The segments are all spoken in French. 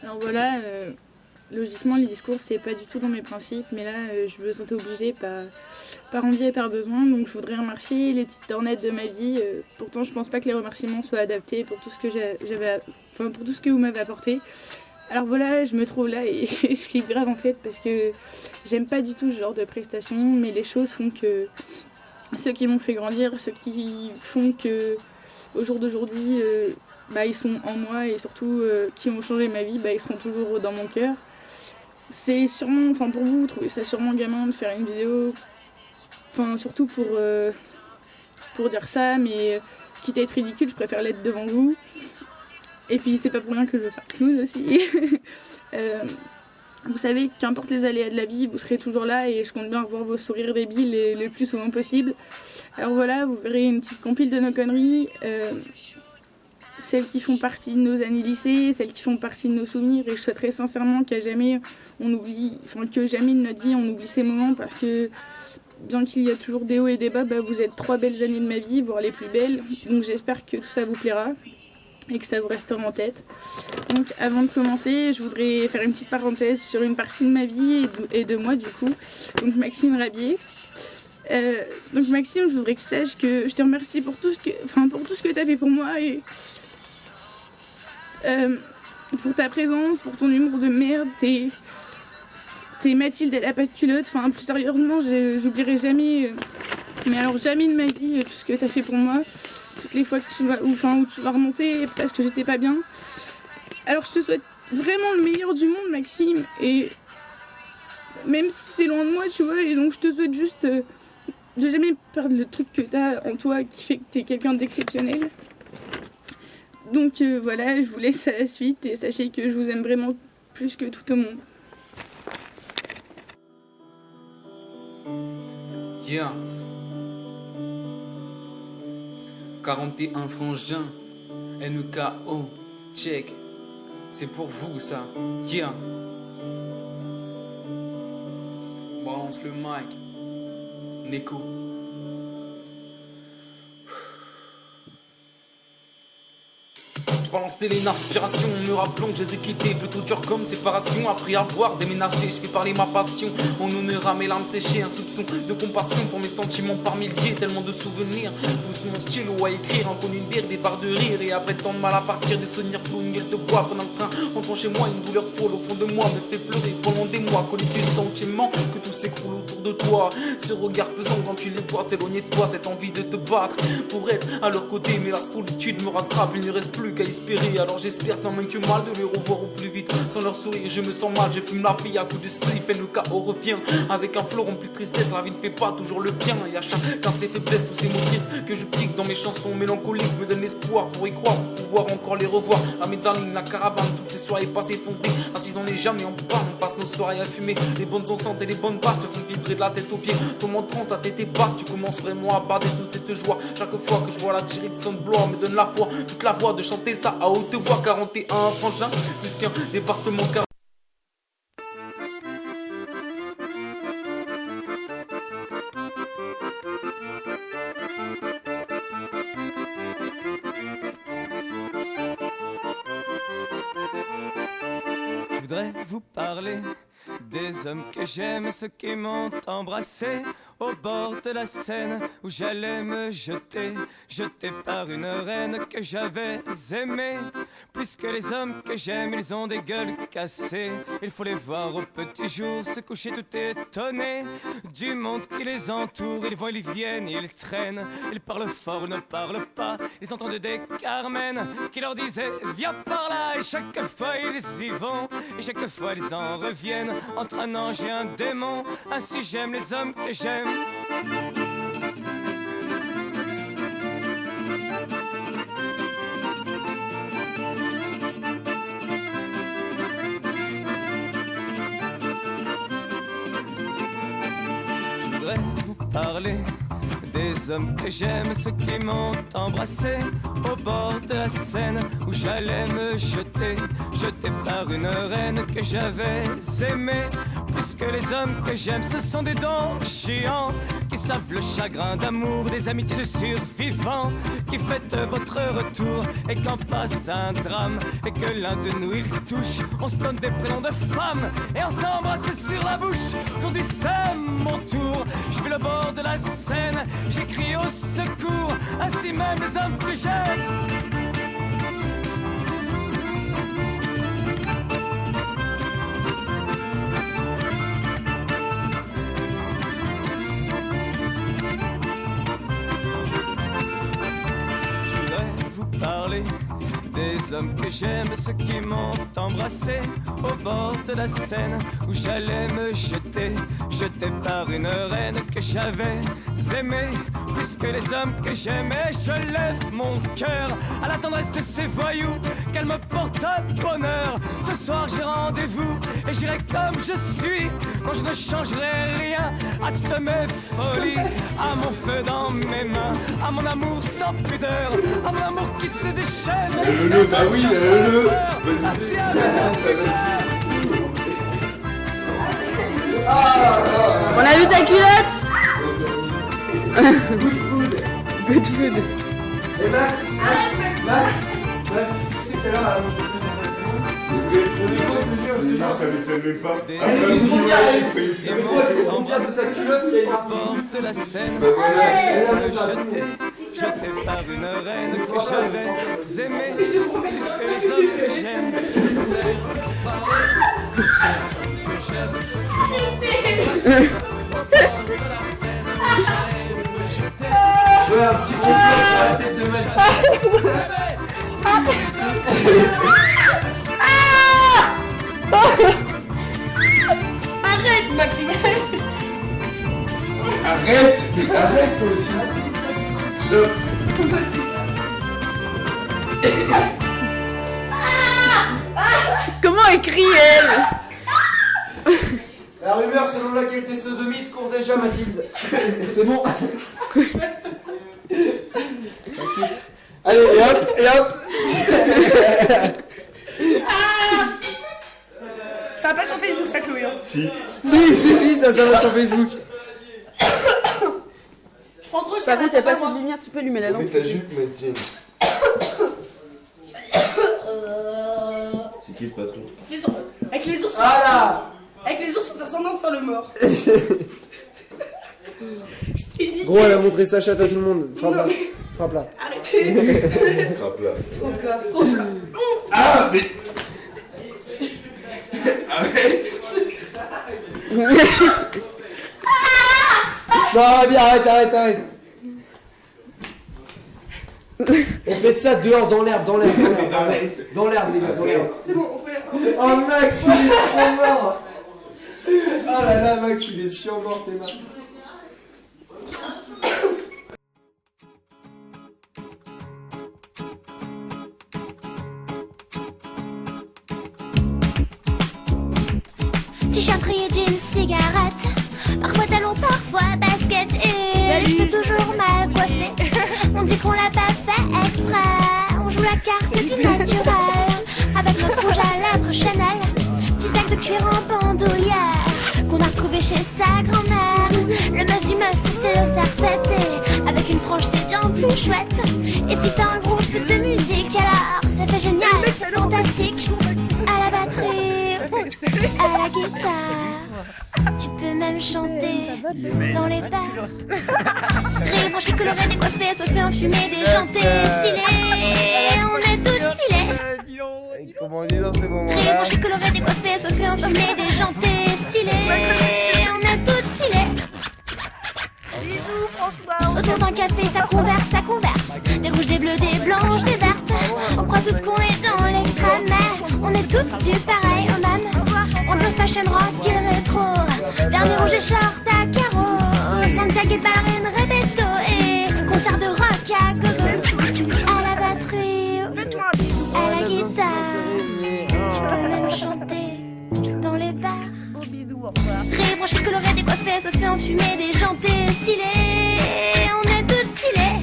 Alors voilà, logiquement les discours c'est pas du tout dans mes principes, mais là je me sentais obligée par envie et par besoin, donc je voudrais remercier les petites tornettes de ma vie. Pourtant je pense pas que les remerciements soient adaptés pour tout ce que pour tout ce que vous m'avez apporté. Alors voilà, je me trouve là et je flippe grave en fait parce que j'aime pas du tout ce genre de prestations, mais les choses font que ceux qui m'ont fait grandir, ceux qui font que au jour d'aujourd'hui, ils sont en moi et surtout qui ont changé ma vie, ils seront toujours dans mon cœur. C'est sûrement, pour vous, vous trouvez ça sûrement gamin de faire une vidéo, surtout pour dire ça, mais quitte à être ridicule, je préfère l'être devant vous. Et puis c'est pas pour rien que je veux faire clown aussi. Vous savez, qu'importe les aléas de la vie, vous serez toujours là et je compte bien revoir vos sourires débiles le plus souvent possible. Alors voilà, vous verrez une petite compile de nos conneries, celles qui font partie de nos années lycée, celles qui font partie de nos souvenirs, et je souhaiterais sincèrement que jamais de notre vie on oublie ces moments, parce que bien qu'il y a toujours des hauts et des bas, vous êtes 3 belles années de ma vie, voire les plus belles, donc j'espère que tout ça vous plaira et que ça vous restera en tête. Donc avant de commencer, je voudrais faire une petite parenthèse sur une partie de ma vie et de moi du coup, donc Maxime Rabier. Donc Maxime, je voudrais que tu saches que je te remercie pour tout ce que tu as fait pour moi et pour ta présence, pour ton humour de merde, t'es Mathilde et la pas de culotte, plus sérieusement, j'oublierai jamais, mais alors jamais de ma vie, tout ce que tu as fait pour moi, toutes les fois où tu vas remonter parce que j'étais pas bien. Alors je te souhaite vraiment le meilleur du monde, Maxime, et même si c'est loin de moi, tu vois, et donc je te souhaite juste de jamais perdre le truc que t'as en toi qui fait que t'es quelqu'un d'exceptionnel. Donc voilà, je vous laisse à la suite et sachez que je vous aime vraiment plus que tout au monde. Yeah. 41 frangins, NKO, check. C'est pour vous ça, yeah. Balance le mic, Neko. Je balançais les inspirations, me rappelant que je les ai quittés plutôt dur comme séparation. Après avoir déménagé, je fais parler ma passion. En honneur à mes larmes séchées, un soupçon de compassion pour mes sentiments par milliers. Tellement de souvenirs, pousse mon stylo à écrire. Inconnu une bière, des barres de rire. Et après tant de mal à partir, des souvenirs flous, une gueule de bois. Pendant le train, entrant chez moi, une douleur folle au fond de moi me fait pleurer pendant des mois. Connu du sentiment que tout s'écroule autour de toi. Ce regard pesant quand tu les vois s'éloigner de toi. Cette envie de te battre pour être à leur côté. Mais la solitude me rattrape, il ne reste plus qu'à espérer. Alors j'espère tant même que mal de les revoir au plus vite. Sans leur sourire je me sens mal, je fume la vie à coups de spliff. Et le chaos revient avec un flot rempli de tristesse. La vie ne fait pas toujours le bien, et à chacun ses faiblesses. Tous ces mots tristes que je pique dans mes chansons mélancoliques me donnent espoir pour y croire, pour pouvoir encore les revoir. La mezzanine, la caravane, toutes les soirées passées fondées. Assis on n'est jamais en panne, on passe nos soirées à fumer. Les bonnes enceintes et les bonnes basses te font vibrer de la tête aux pieds. Ton en transe, ta tête est basse, tu commences vraiment à bader toute cette joie. Chaque fois que je vois la direction de Blois me donne la foi, toute la voix de chanter ça à haute voix. 41 frangins, plus qu'un département car... Je voudrais vous parler des hommes que j'aime, ceux qui m'ont embrassé au bord de la Seine où j'allais me jeter, jeté par une reine que j'avais aimée. Plus que les hommes que j'aime, ils ont des gueules cassées. Il faut les voir au petit jour se coucher tout étonnés du monde qui les entoure. Ils vont, ils viennent, ils traînent, ils parlent fort ou ne parlent pas. Ils entendent des Carmen qui leur disaient viens par là. Et chaque fois ils y vont, et chaque fois ils en reviennent entre un ange et un démon. Ainsi j'aime les hommes que j'aime. Je voudrais vous parler des hommes que j'aime, ceux qui m'ont embrassé au bord de la Seine où j'allais me jeter, jeté par une reine que j'avais aimée. Plus puisque les hommes que j'aime ce sont des dons géants qui savent le chagrin d'amour, des amitiés de survivants, qui fêtent votre retour et quand passe un drame et que l'un de nous il touche, on se donne des prénoms de femmes et on s'embrasse sur la bouche. Aujourd'hui c'est mon tour, je vais le bord de la Seine, j'écris au secours, ainsi même les hommes que j'aime. Parler des hommes que j'aime, ceux qui m'ont embrassé au bord de la Seine où j'allais me jeter, jeté par une reine que j'avais aimée. Puisque les hommes que j'aimais, je lève mon cœur à la tendresse de ces voyous, qu'elle me porte bonheur. Ce soir j'ai rendez-vous et j'irai comme je suis. Non, je ne changerai rien à toutes mes folies, à mon feu dans mes mains, à mon amour sans pudeur, à mon amour qui se déchaîne. Le, bah oui, le. On a vu ta culotte. Good food. Good food. Et Max, tu sais que l'heure à la montée non, ça m'étonne même pas. Mais on vient de sa culotte où il y a une marque. de la Seine, jeté par une reine que j'avais aimée, puisque les hommes que j'aime. Ouais, un petit complot sur la tête de Mathieu. Arrête, Maxime. Arrête toi aussi. Stop. Comment elle crie, elle? La rumeur selon laquelle t'es sodomite court déjà, Mathilde. C'est bon. Okay. Allez, et hop. Ça va pas sur Facebook, ça, Chloé. Hein. Si, ça va sur Facebook. Je prends trop Par contre, il n'y a pas assez de lumière, tu peux allumer la lampe. Mets ta jupe, Mathilde. C'est qui le patron? Avec les ours, avec les ours, on fait semblant de faire le mort. Je t'ai dit. Gros, elle a montré sa chatte à tout le monde. Frappe là. Arrêtez. Frappe là. Frappe-la. Ah, mais. Arrête. Non, bien, arrête. On fait de ça dehors, dans l'herbe, les gars, dans l'herbe. C'est bon, on fait. Oh, Max, il est trop mort. Oh là là, Max, il est chiant mort, t'es marre. T-shirt rayé, jeans, cigarette. Parfois talons, parfois basket. Et je peux toujours mal coiffer. On dit qu'on l'a pas fait exprès. On joue la carte du naturel. Avec notre rouge à lèvres Chanel. Petit sac de cuir en bandoulière qu'on a retrouvé chez sa grand-mère. Le must du must, c'est le serre-tête. Avec une frange, c'est bien plus chouette. Et si t'as un groupe de musique, alors ça fait génial, c'est fantastique. À la batterie, à la guitare, tu peux même chanter dans les bars. Rire, branché, coloré, décoiffé, soifé, enfumé, déjanté, stylé. On est tous stylés. Comment on dit dans ces Rire, moments-là? branché, coloré, décoiffé, soifé, enfumé, déjanté, stylé. On est tous stylés. Bisous, François. Autour d'un café, ça converse. Des rouges, des bleus, des blanches, des vertes. On croit tous qu'on est dans l'extrême, mais on est tous du pareil au même. Ambiance fashion rock et rétro. Vernis rouge et short à carreaux. Santiago et ballerine, répéto. Et concert de rock à gogo. À la batterie, à la guitare. Tu peux même chanter dans les bars. Rire, branché, coloré, décoiffé, saucé, enfumé, déjanté, stylé. On est tous stylés.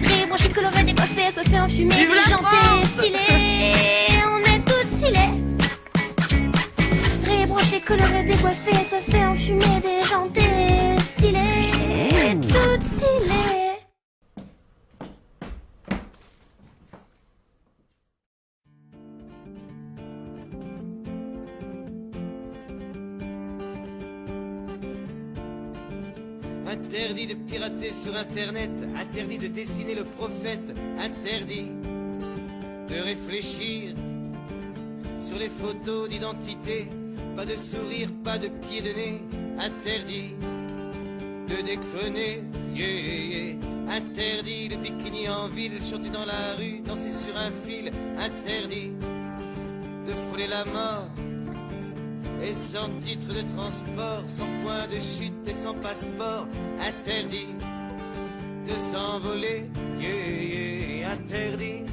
Rire, branché, coloré, décoiffé, saucé, enfumé, déjanté, stylé. On est tous stylés. Rire, branché, Interdit de pirater sur internet, interdit de dessiner le prophète, interdit de réfléchir sur les photos d'identité, pas de sourire, pas de pied de nez, interdit de déconner, yeah, yeah. Interdit le bikini en ville, chanter dans la rue, danser sur un fil, interdit de frôler la mort. Et sans titre de transport, sans point de chute et sans passeport, interdit de s'envoler, yeah, yeah. Interdit,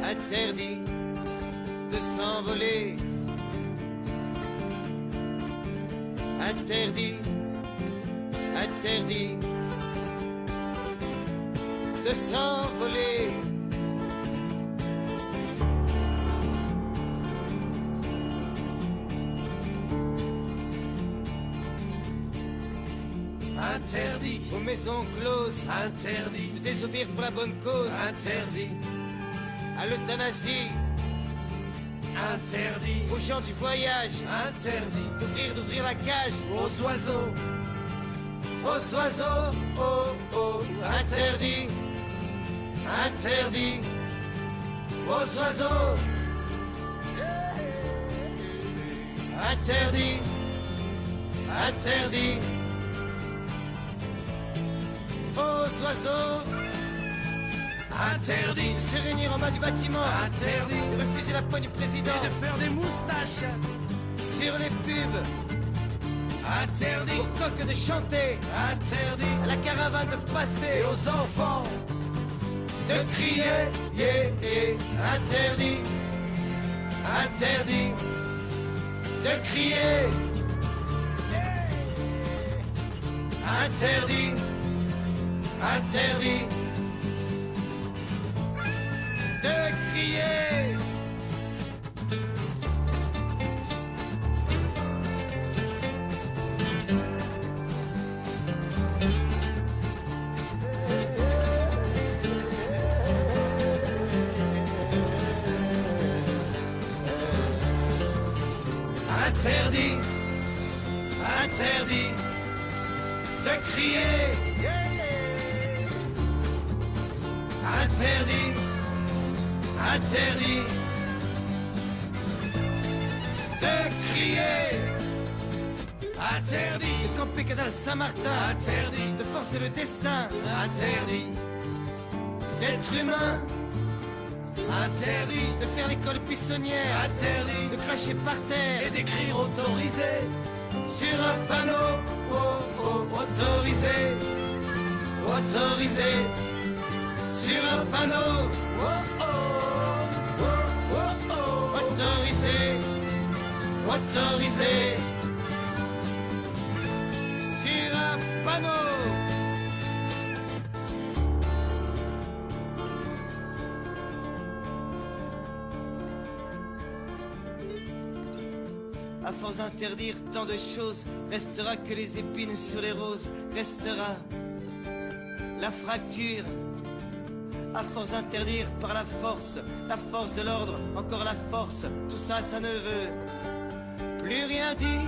interdit de s'envoler, interdit, interdit de s'envoler. Interdit Aux maisons closes, Interdit de désobéir pour la bonne cause, Interdit à l'euthanasie, Interdit aux gens du voyage, Interdit d'ouvrir la cage, aux oiseaux oh, oh, interdit, interdit, aux oiseaux, interdit, interdit, aux oiseaux, Interdit de se réunir en bas du bâtiment, Interdit de refuser la poigne du président, de faire des moustaches sur les pubs, Interdit aux coqs de chanter, Interdit à la caravane de passer, et aux enfants de crier, yeah, yeah. Interdit, interdit de crier, interdit, interdit de crier. Interdit, interdit de crier, interdit, interdit de crier, interdit de camper Canal Saint-Martin, Interdit de forcer le destin, Interdit d'être humain, Interdit de faire l'école buissonnière, Interdit de cracher par terre et d'écrire autorisé sur un panneau, oh, oh, autorisé, autorisé, sur un panneau, oh, oh, oh, oh, oh, autorisé, autorisé, sur un panneau. À force d'interdire tant de choses, restera que les épines sur les roses, restera la fracture. À force d'interdire par la force de l'ordre, encore la force, tout ça, ça ne veut plus rien dire.